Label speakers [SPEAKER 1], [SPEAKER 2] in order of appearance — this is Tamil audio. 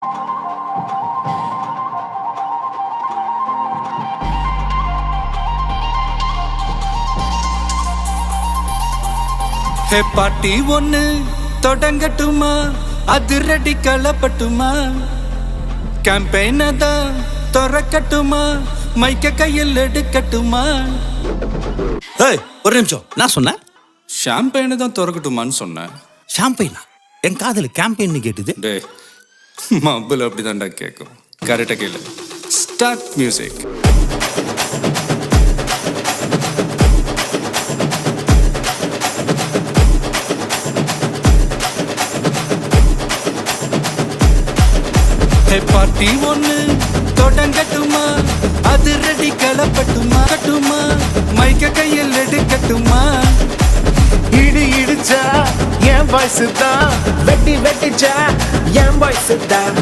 [SPEAKER 1] ஹே பாட்டி ஒண்ணு தொடங்கட்டுமா, அதிரடி களப்பட்டுமா, கேம்பெயின தான் திறக்கட்டுமா, மைக்க கையில் எடுக்கட்டுமா.
[SPEAKER 2] ஏய் ஒரு நிமிஷம், நான் சொன்னேன்
[SPEAKER 1] ஷாம்பெயினை தான் திறக்கட்டுமான்னு சொன்னேன்.
[SPEAKER 2] ஷாம்பெயினா? என் காதல் கேம்பெயின் கேட்டுது.
[SPEAKER 1] டே மబ్బுல அப்படிதான்டா கேட்கும். கரெக்டா கேளு. Start music. ஹே பாட்டி ஒண்ணு தொடங்கட்டுமா, அதிரடி களப்பட்டுமா, கட்டுமா, மைக்க கையில் எடுக்கட்டுமா.
[SPEAKER 3] இடி இடிச்சா என் வாய்ஸ் தான், வெட்டி வெட்டிச்சா என் வாய்ஸ் தான்.